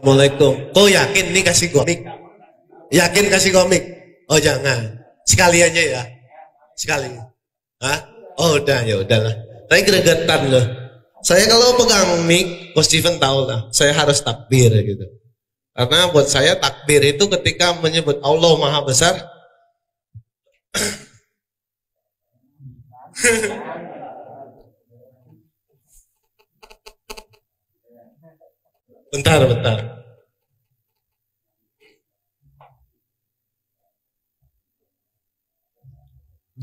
Assalamualaikum. Kau yakin nih kasih komik? Yakin kasih komik? Oh jangan. Sekali aja ya. Sekali. Hah? Oh udah ya udahlah. Tapi gregetan loh. Saya kalau pegang mic, Coach Steven tahu lah. Saya harus takbir gitu. Karena buat saya takbir itu ketika menyebut Allah Maha Besar. Bentar.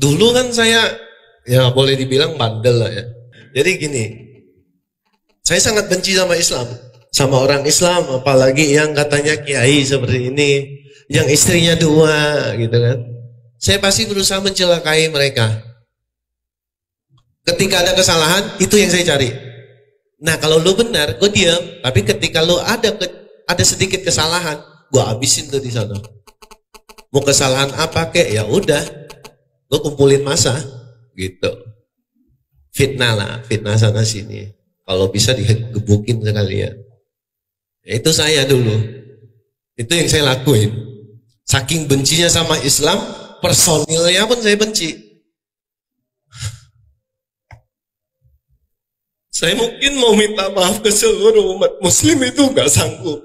Dulu kan saya, ya boleh dibilang bandel lah ya. Jadi gini, saya sangat benci sama Islam. Sama orang Islam, apalagi yang katanya kiai seperti ini, yang istrinya 2 gitu kan. Saya pasti berusaha mencelakai mereka. Ketika ada kesalahan, itu yang saya cari. Nah kalau lu benar, gue diam. Tapi ketika lu ada sedikit kesalahan, gue habisin tuh di sana. Mau kesalahan apa kek? Ya udah, lu kumpulin massa, gitu. Fitnah lah, fitnah sana sini. Kalau bisa digebukin sekalian. Ya, itu saya dulu. Itu yang saya lakuin. Saking bencinya sama Islam, personilnya pun saya benci. Saya mungkin mau minta maaf ke seluruh umat muslim itu gak sanggup.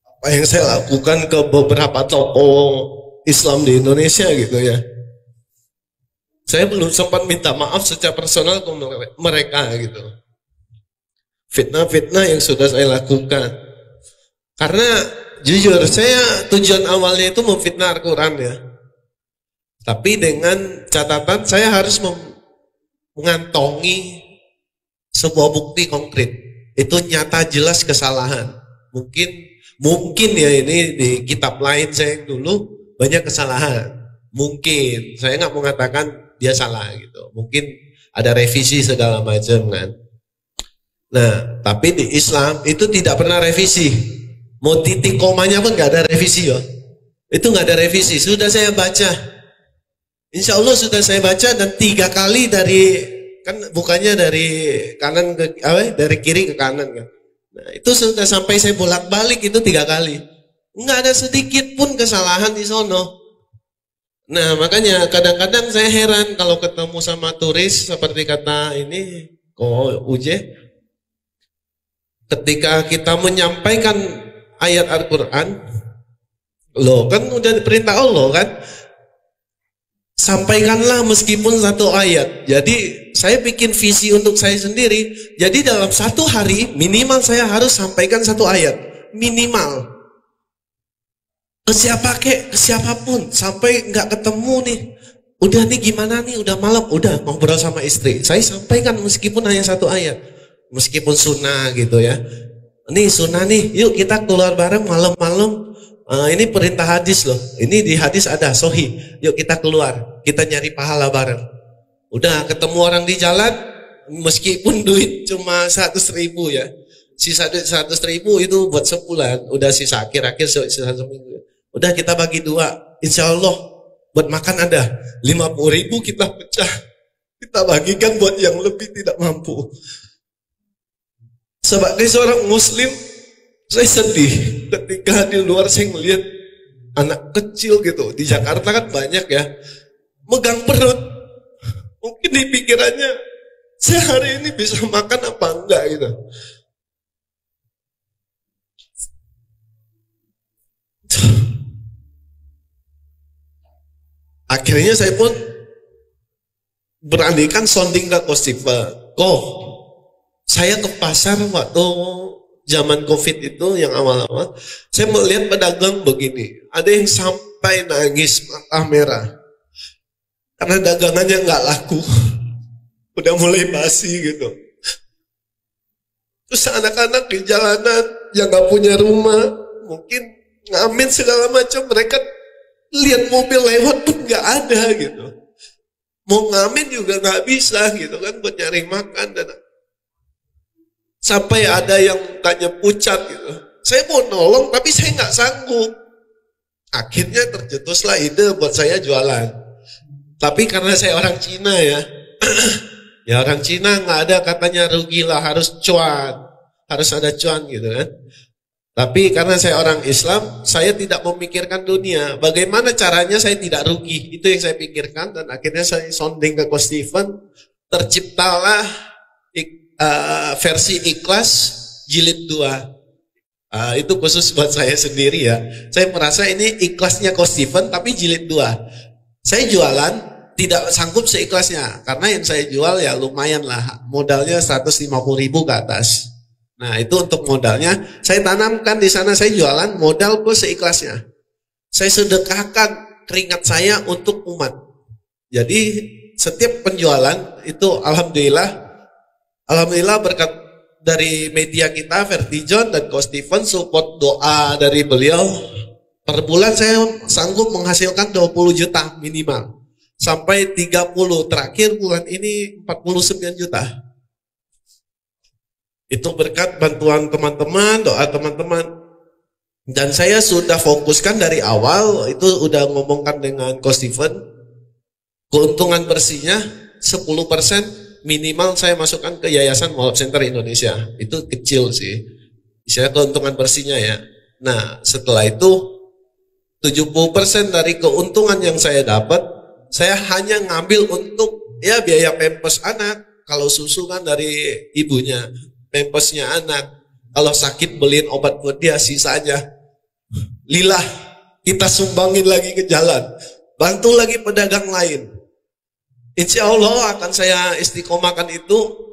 Apa yang saya lakukan ke beberapa tokoh Islam di Indonesia gitu ya. Saya belum sempat minta maaf secara personal ke mereka gitu. Fitnah-fitnah yang sudah saya lakukan. Karena jujur saya tujuan awalnya itu memfitnah Al-Quran ya. Tapi dengan catatan saya harus mengantongi sebuah bukti konkret. Itu nyata jelas kesalahan. Mungkin ya ini di kitab lain saya dulu banyak kesalahan. Mungkin saya nggak mengatakan dia salah gitu. Mungkin ada revisi segala macam kan. Nah, tapi di Islam itu tidak pernah revisi. Mau titik komanya pun nggak ada revisi ya. Itu nggak ada revisi. Sudah saya baca. Insya Allah sudah saya baca dan 3 kali kan bukannya dari kanan ke dari kiri ke kanan kan. Nah, itu sudah sampai saya bolak-balik itu 3 kali. Nggak ada sedikit pun kesalahan di sono. Nah, makanya kadang-kadang saya heran kalau ketemu sama turis seperti kata ini Uje. Ketika kita menyampaikan ayat Al-Quran, loh kan udah perintah Allah kan, sampaikanlah meskipun 1 ayat. Jadi saya bikin visi untuk saya sendiri. Jadi dalam 1 hari minimal saya harus sampaikan 1 ayat. Minimal. Ke siapa kek, ke siapapun. Sampai nggak ketemu nih. Udah nih gimana nih, udah malam. Udah ngobrol sama istri. Saya sampaikan meskipun hanya 1 ayat. Meskipun sunnah gitu ya. Nih sunnah nih, yuk kita keluar bareng malam-malam. Ini perintah hadis loh. Ini di hadis ada sohi. Yuk kita keluar, kita nyari pahala bareng. Udah ketemu orang di jalan, meskipun duit cuma 100.000 ya. Sisa duit 100.000 itu buat sebulan. Udah sisa akhir-akhir sisa seminggu. Udah kita bagi 2. Insya Allah buat makan ada 50.000 kita pecah. Kita bagikan buat yang lebih tidak mampu. Sebagai seorang muslim, saya sedih ketika di luar saya melihat anak kecil gitu. Di Jakarta kan banyak ya, megang perut. Mungkin di pikirannya, saya hari ini bisa makan apa enggak gitu. Akhirnya saya pun beranikan sounding ke Coach Steven. Saya ke pasar waktu zaman COVID itu yang awal-awal, saya melihat pedagang begini. Ada yang sampai nangis mata merah. Karena dagangannya nggak laku. Udah mulai basi gitu. Terus anak-anak di jalanan yang nggak punya rumah, mungkin ngamen segala macam, mereka lihat mobil lewat pun nggak ada gitu. Mau ngamen juga nggak bisa gitu kan, buat nyari makan dan sampai ada yang tanya pucat gitu. Saya mau nolong tapi saya nggak sanggup. Akhirnya tercetuslah ide buat saya jualan. Tapi karena saya orang Cina ya, Ya orang Cina nggak ada katanya rugilah, harus cuan, harus ada cuan gitu kan. Tapi karena saya orang Islam, saya tidak memikirkan dunia. Bagaimana caranya saya tidak rugi? Itu yang saya pikirkan dan akhirnya saya sounding ke Coach Steven. Terciptalah versi Ikhlas jilid 2. Itu khusus buat saya sendiri ya. Saya merasa ini ikhlasnya Coach Steven tapi jilid 2. Saya jualan tidak sanggup seikhlasnya karena yang saya jual ya lumayan lah, modalnya 150.000 ke atas. Nah itu untuk modalnya, saya tanamkan di sana, saya jualan modal plus seikhlasnya. Saya sedekahkan keringat saya untuk umat. Jadi setiap penjualan itu alhamdulillah berkat dari media kita, Vertijon dan Coach Steven, support doa dari beliau, per bulan saya sanggup menghasilkan 20 juta minimal. Sampai 30, terakhir bulan ini 49 juta. Itu berkat bantuan teman-teman, doa teman-teman. Dan saya sudah fokuskan dari awal, itu udah ngomongkan dengan Coach Steven, keuntungan bersihnya 10% minimal saya masukkan ke Yayasan Mualaf Center Indonesia. Itu kecil sih, saya keuntungan bersihnya ya. Nah setelah itu 70% dari keuntungan yang saya dapat, saya hanya ngambil untuk ya biaya pampers anak. Kalau susu kan dari ibunya, pampersnya anak. Kalau sakit beliin obat buat dia, sisanya lillah kita sumbangin lagi ke jalan. Bantu lagi pedagang lain. Insya Allah akan saya istiqomahkan itu.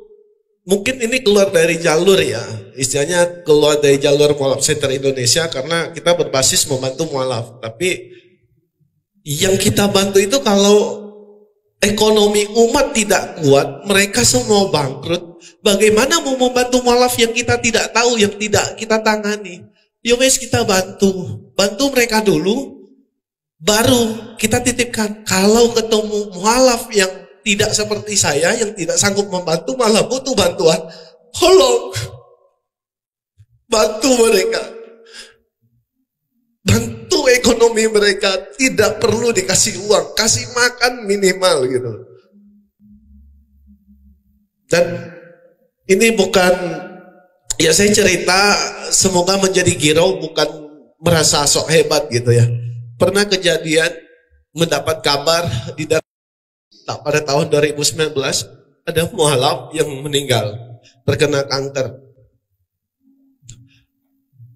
Mungkin ini keluar dari jalur ya, istilahnya keluar dari jalur Mualaf Center Indonesia karena kita berbasis membantu mualaf. Tapi yang kita bantu itu kalau ekonomi umat tidak kuat, mereka semua bangkrut. Bagaimana mau membantu mualaf yang kita tidak tahu, yang tidak kita tangani? Ya wes kita bantu mereka dulu, baru kita titipkan. Kalau ketemu mualaf yang tidak seperti saya, yang tidak sanggup membantu, malah butuh bantuan, tolong bantu mereka. Bantu ekonomi mereka, tidak perlu dikasih uang, kasih makan minimal gitu. Dan ini bukan, ya saya cerita semoga menjadi giro, bukan merasa sok hebat gitu ya. Pernah kejadian mendapat kabar di pada tahun 2019 ada mualaf yang meninggal terkena kanker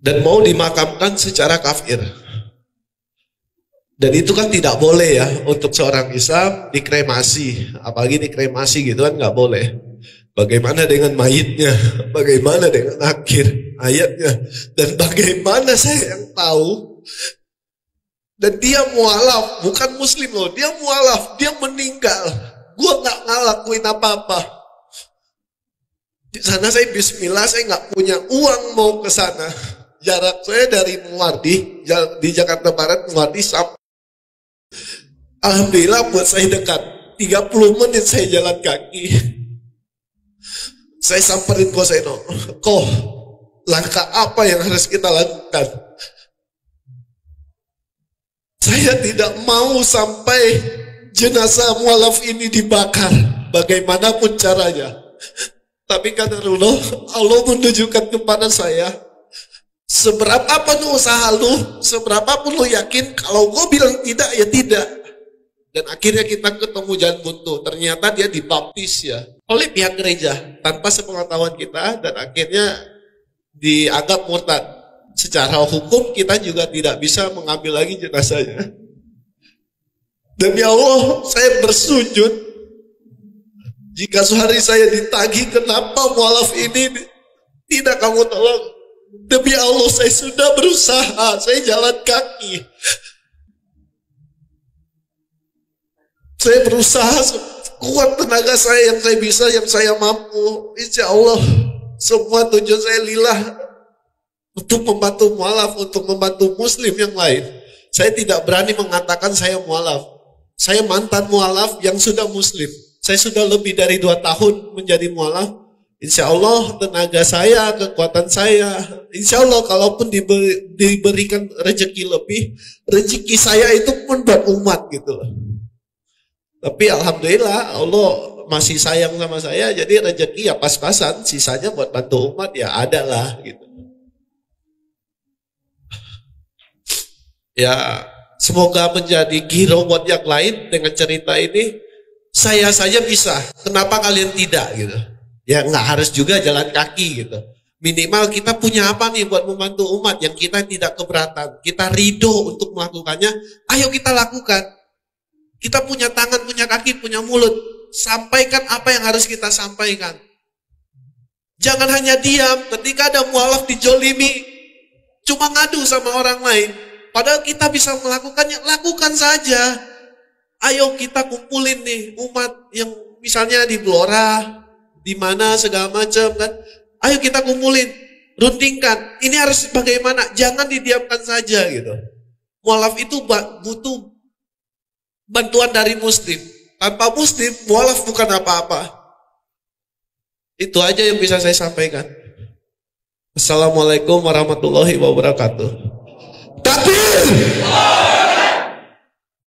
dan mau dimakamkan secara kafir. Dan itu kan tidak boleh ya untuk seorang Islam dikremasi, apalagi dikremasi gitu kan nggak boleh. Bagaimana dengan mayitnya? Bagaimana dengan akhir ayatnya? Dan bagaimana saya yang tahu? Dan dia mualaf, bukan muslim loh, dia mualaf, dia meninggal. Gua nggak ngelakuin apa-apa. Di sana saya bismillah, saya nggak punya uang mau ke sana. Jarak saya dari Muardi di Jakarta Barat, Muardi sampai, alhamdulillah buat saya dekat. 30 menit saya jalan kaki. Saya samperin Ko Seno, Ko, langkah apa yang harus kita lakukan? Saya tidak mau sampai jenazah mualaf ini dibakar, bagaimanapun caranya. Tapi kadarullah, Allah menunjukkan kepada saya, seberapapun usaha lu, seberapapun lu yakin, kalau gue bilang tidak, ya tidak. Dan akhirnya kita ketemu jalan buntu. Ternyata dia dibaptis ya oleh pihak gereja tanpa sepengetahuan kita, dan akhirnya dianggap murtad. Secara hukum kita juga tidak bisa mengambil lagi jenazahnya. Demi Allah saya bersujud, jika sehari saya ditagih kenapa mualaf ini tidak kamu tolong, demi Allah saya sudah berusaha, saya jalan kaki, saya berusaha kuat tenaga saya yang saya bisa, yang saya mampu. Insya Allah semua tujuan saya lillah, untuk membantu mualaf, untuk membantu muslim yang lain. Saya tidak berani mengatakan saya mualaf. Saya mantan mualaf yang sudah muslim. Saya sudah lebih dari 2 tahun menjadi mualaf. Insya Allah tenaga saya, kekuatan saya, insya Allah kalaupun diberikan rezeki lebih, rezeki saya itu pun buat umat gitu. Tapi alhamdulillah Allah masih sayang sama saya, jadi rezeki ya pas-pasan, sisanya buat bantu umat ya ada lah gitu. Ya semoga menjadi giro buat yang lain dengan cerita ini. Saya saja bisa, kenapa kalian tidak gitu? Ya nggak harus juga jalan kaki gitu. Minimal kita punya apa nih buat membantu umat yang kita tidak keberatan. Kita ridho untuk melakukannya, ayo kita lakukan. Kita punya tangan, punya kaki, punya mulut. Sampaikan apa yang harus kita sampaikan. Jangan hanya diam ketika ada mualaf dijolimi. Cuma ngadu sama orang lain. Padahal kita bisa melakukannya, lakukan saja. Ayo kita kumpulin nih umat yang misalnya di Blora, di mana segala macam kan. Ayo kita kumpulin, rundingkan. Ini harus bagaimana? Jangan didiamkan saja gitu. Mualaf itu butuh bantuan dari muslim. Tanpa muslim, mualaf bukan apa-apa. Itu aja yang bisa saya sampaikan. Assalamualaikum warahmatullahi wabarakatuh. Takbir!